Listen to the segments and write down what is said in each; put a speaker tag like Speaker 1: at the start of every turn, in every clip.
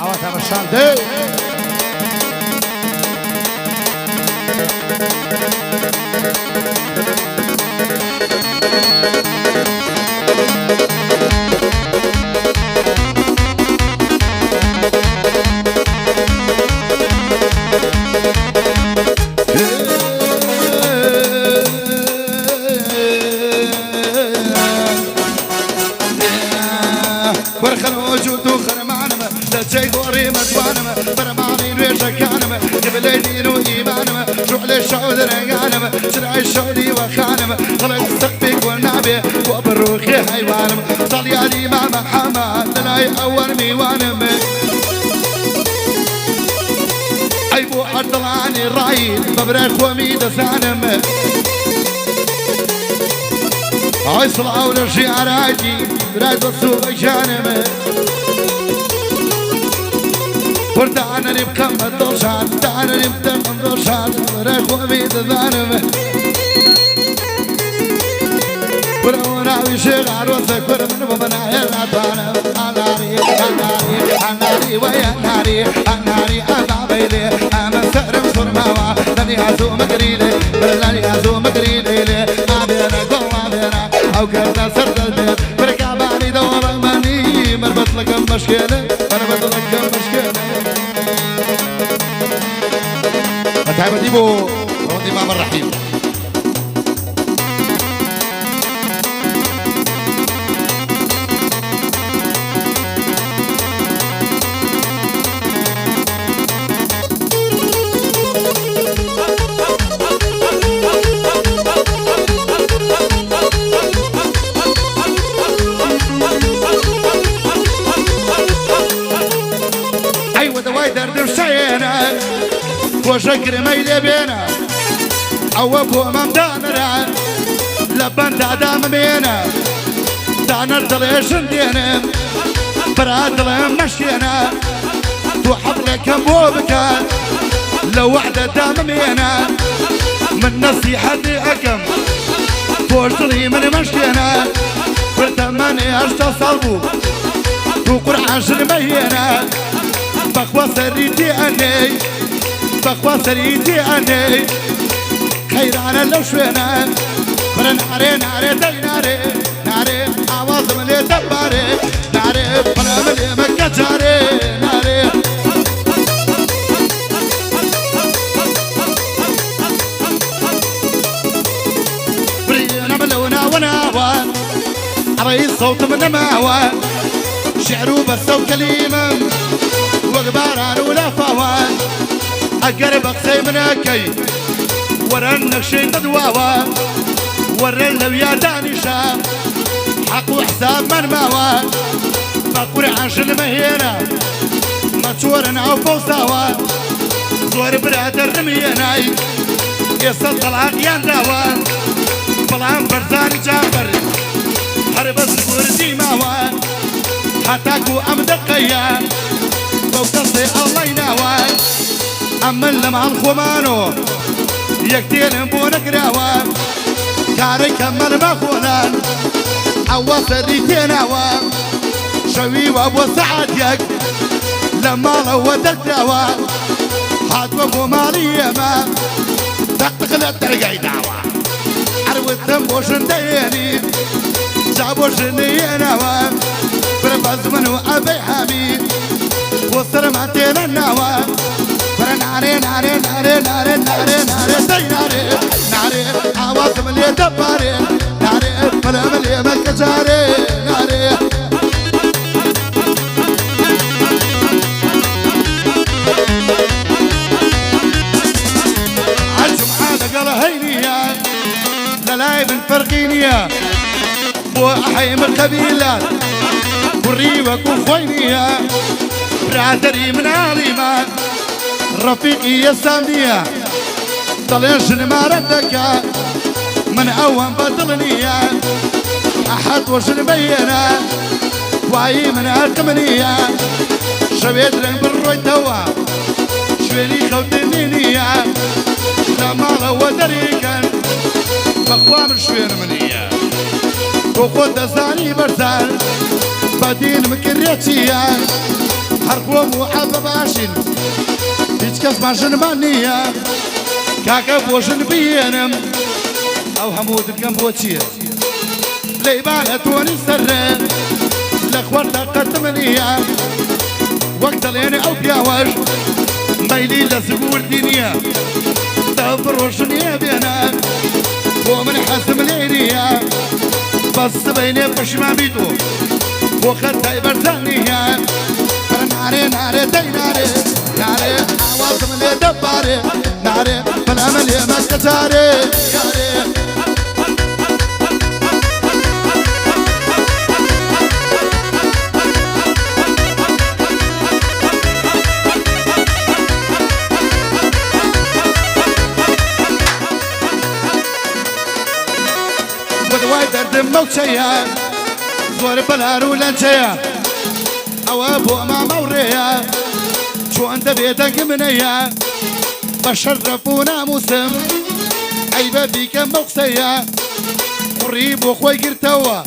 Speaker 1: عواتها مشان دي ورخن وجود وخرمانم لا تشي قوري مدوانم برماني ويشكانم قبليني وإيمانم شوح للشعود رقانم شرعي الشعودي وخانم خلق سقفك والنعبي وبروخي حيوانم صلي علي مع محمد لا أول ميوانم أيبو عطلاني الرعيد ببرك وميد ثانم عيصل أول شي عراجي براد السوق جانم وردعنا نبكم الدوشان دعنا نبتم الدوشان برك وميد ثانم ورونا ويشغل وسكر من بمنايا الأطانم الناري الناري الناري ويا الناري الناري أنا بيلي أنا سهر صرماوا لن يعزو مقريلي لن يعزو مقريلي أبينا قوم أبينا أو كرنا سرد البيت بركاباني دور ماني مربط لك مشكلة مربط لك مشكلة أتعب ديبو رضي إمام الرحيم وشكر ميلي بينا او ابو امام دانرا لبن دادام بينا دانر دليش دينا براد لهم مشينا وحبلك ابوبك لو وحدة دام بينا من نصيحة اكم فورتلي من مشينا ورتماني اشتصلبو وقرعان شرمينا بخوا سريتي اني بخوا سريتي اني خيرانا لو شوينا برا ناري ناري دي ناري ناري عواصم اللي دباري ناري برا ملي مكتاري ناري برينا ملونا وناوا عريس صوت من ماوا شعرو بس وكليمة وغباران ولا فوان أقرب أقصي مناكي ورا النقشي ندواوا ورا اللويا دانشا حق وحساب من ماوا بقور عن شلمهينا ما تورنا وفوساوا زور براد الرميناي يسطل العقيان داوا بلان برزان جابر هرب الزبور ديماوا حتاكو أمدقيا وقصي الله يناوى أمن لمع الخمانو يكتين بونك راوى كاري كمل مخونان أو سريتيناوى شوي وابو سعد يك لما لو دكتاوى حاد وابو ماليما تقتقل الترقاي دعوى عروة تنبوشن ديني جابوشن يناوى بربز منو أبي حميد وصر ماتينا النوا برا ناري ناري ناري ناري ناري ناري دي ناري ناري عواصم اللي دباري ناري فلم اللي مكجاري ناري عالجمعة لقل هينيا للاي بن فرقينيا بو أحيم القبيلات وريبك وخوينيا برادري من عاليما رفيقي يا سامية طليش ما ردك من أوان بطلنية أحد وش نبينا وعي من أكمنية شبيت لك بالروي توا شويلي خوتنينية لما لو دريكا بخوام شوين منية وخد زاني برسال بدين مكريتية هەرخۆم و حەبە باشین هیچ کەس باشنمان نییە کاکە بۆژن بێنم ئەو هەموو دکەم بۆ چییە لەیبانە تۆنی سەرێ لە خواردا قەتم نییە وەک دەڵێنێ ئەو پیاوەش مەیلی لە سگوردی نییە دە بڕۆژنیە بێنە بۆ من حەزم لێ نییە بەس سبەینێ پەشیمان بیتۆ بۆ خەت تایبەتان نییە نارێ نارێ دەی نارێ نارێ ئاوازم لێ دەبارێ نارێ بەلامە لێ مەکەجارێ یارێ بەدوای دەردم مەوچەیە زۆر بەلار و لەنجەیە ئەوە بۆ مامەوڕێیە چۆن دەبێت دەنگ منەیە بە شەرەف و ناموسم ئەیبە بیکەم بەو قسەیە قوڕی بۆ خۆی گرتەوە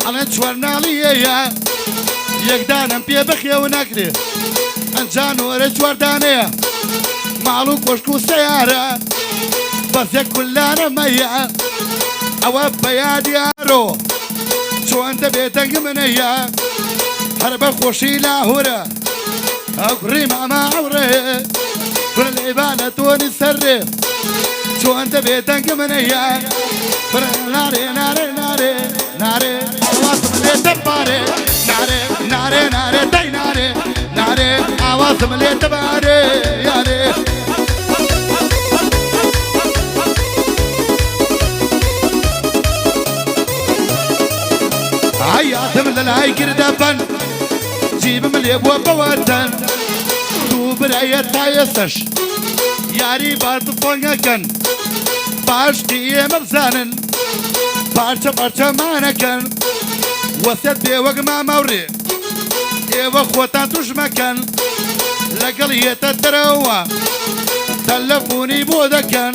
Speaker 1: ئەڵێن چوارناڵیەیە یەکدانم پێ بەخێ و نەکرێ ئەنجان وەرە چواردانەیە ماڵ و کۆشک و سەیارە بەس یەک کولانە مەیە ئەوە بەیادیارۆ چۆن دەبێت دەنگ منەیە هەر بە خۆشی لاهورە ئەو کوڕی ماما ئەوڕێ پر لەیبانە تۆنی سەرێ چۆن دەبێت دەنگ منەیە پر نارێ نارێ نارێ نارێ ئاوازم لێ دەبارێ نارێ نارێ نارێ دەی نارێ نارێ ئاوازم لێ دەبارێ یارێ حياتم للهاي كردبن جيبم لي بوا بواتن تو براية تايسش ياري بارت فونغكن باشقي مبزانن بارچه بارچه مانكن وسط بيوغ ما موري ايوه خوتان تشمكن لقلية الدروة تلفوني بودكن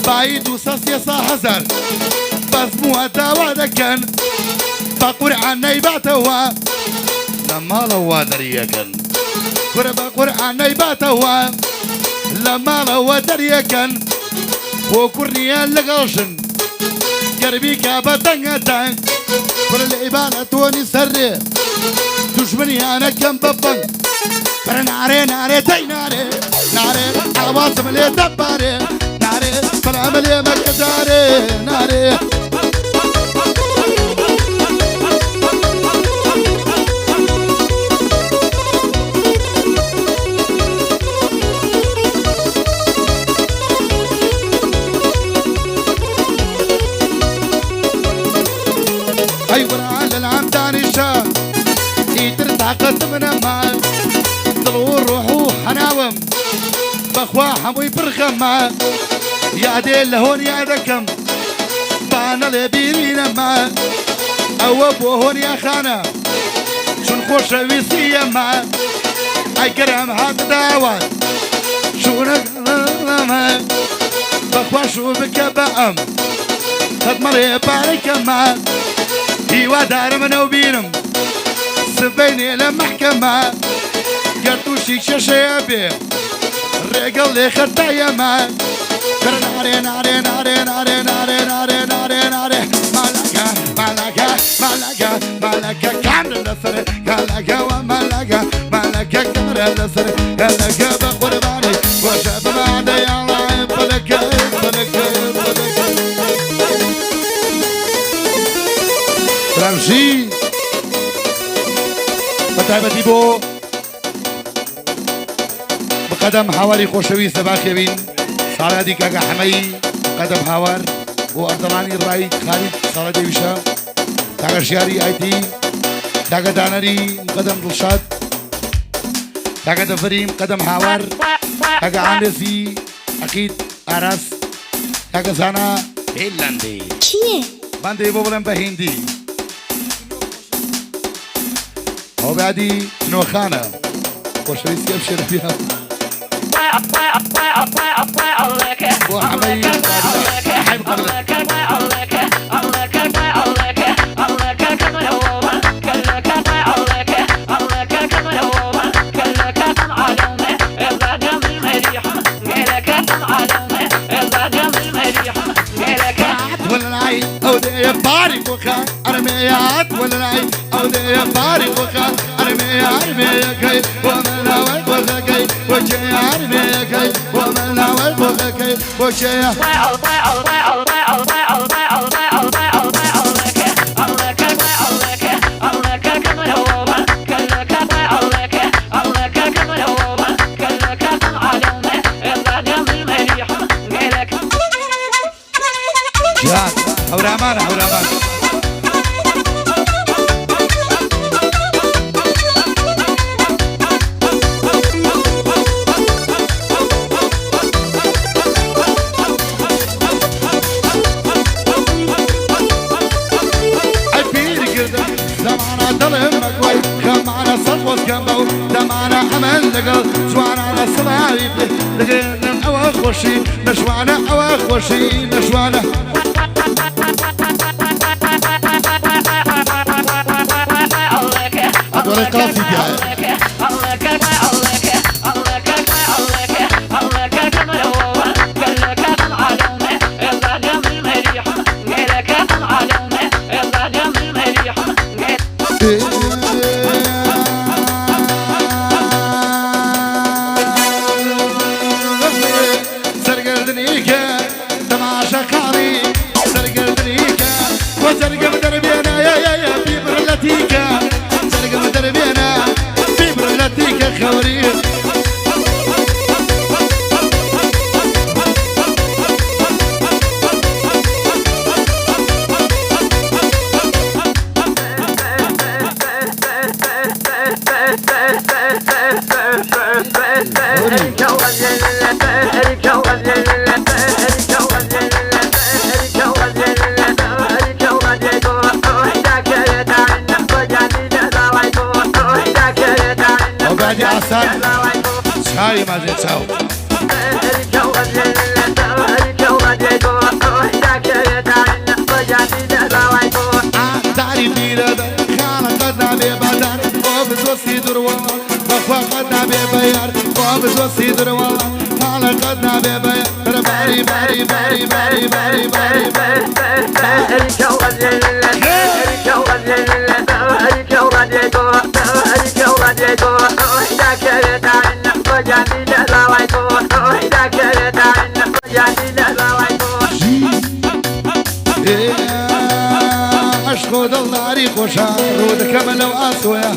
Speaker 1: بايدو ساسي صاحزر بس مو هتاوادكن بقر عني باتوا لما لو دريكن بقر عني باتوا لما لو دريكن وكرني لقلشن قربي كابا تنغتان كل الإبانة توني سري دشمني أنا كم ببن ناري ناري تاي ناري ناري عواصم لي دباري ناري سلام لي مكداري ناري طاقت من ما ضلوا روحو حناوم بخوا حموي برخما يا ديل هون يا دكم بانا لبيرين ما او ابو هون يا خانا شون خوش ويسيا ما اي كرم هاد داوات شونك ما بخوا شو بك بأم خد مري بارك ما هيوا دار من وبينم سبيني لمحكمة قرطو شيك شيابي ريقل لي خطايا ما ناري ناري ناري ناري ناري ناري ناري ناري مالكا مالكا مالكا مالكا كامل الأسر مالكا ومالكا مالكا كامل الأسر مالكا بقرباني وشاب بعد يا الله بلكا بلكا بلكا ترامشي بتعبتي بو بقدم حواري خوشوي سباخي بين سارة دي كاكا حمي بقدم حوار بو أردماني الرأي خالد سارة دي وشا كاكا شياري آيتي كاكا دانري مقدم رشاد كاكا دفريم قدم حوار كاكا عامسي أكيد أراس كاكا زانا هيلاندي
Speaker 2: چیه؟
Speaker 1: باندي بولم بهندي هو بعدي نوخانة خوشوي سيب شربيها وحمي حيب قبلك بخا أرمي أرميكي ومن هوى بخكي وشي أرميكي ومن هوى بخكي وشي جهاد هورامان هورامان زمانة دلهم مقوي كمانا صفوت كمبو زمانة حمل لقل جوانا نصلاوي لقلنا أوا خوشي نشوانا أوا خوشي نشوانا أدوري قاسي بيها وبعدي عسان شاي ما زين شاو داري بيرد خانا قدنا ببدر وبزو سيدر والله بخوا قدنا ببيار وبزو سيدر والله خانا قدنا ببيار باري باري باري باري باري باري عشقو دلداري خوشا رود كمل وآسويا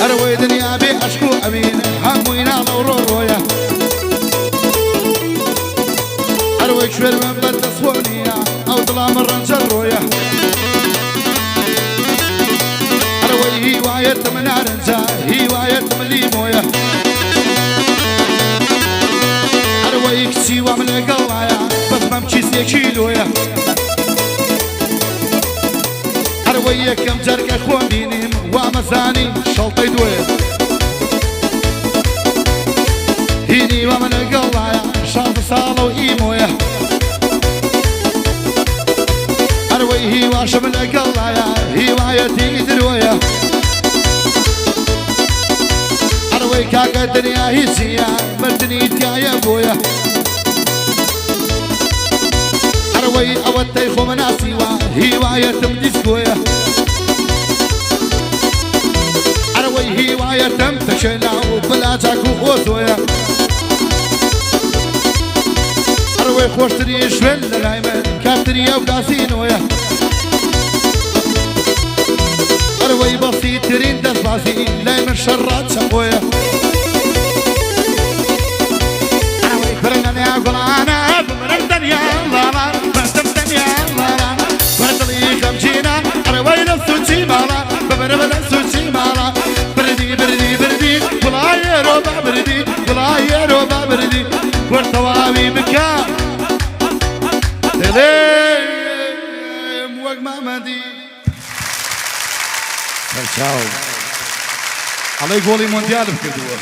Speaker 1: أروي دنيا بي عشقو أمين هموينا لورو رويا أروي كشوير من بد صفونيا أو طلع مرة جرويا أروي هواية من عرنجا هواية من ليمويا أروي كسي وعمل قلايا بس ممشي سيكيلويا أروي كم جرك أخوانيني ومزاني شلطي دويا هيني ومن قلايا شاف صالو إيمويا أروي هوا شمل قلايا هوايتي درويا أروي كاكا الدنيا هيسيا مردني تيايا بويا أروي أودي خو مناسي هواية تمديسكويا أروي هواية تمتشنا وبلا جاكو خوزويا أروي خوشتري شوال لغايمن كافتري أو كاسينويا أروي بسيط ترين دس باسي لاي من شرات شقويا أروي فرناني أقول أنا بمرن دنيا لالا بردم دنيا لالا بردلي خمجينا أروي نفسو شي مالا بمرن نفسو شي مالا بردي بردي بردي ولا يروبا بردي ولا يروبا بردي ورطوابي بكا تليم وق مامدي تشاو علي قولي مونديال بكردوه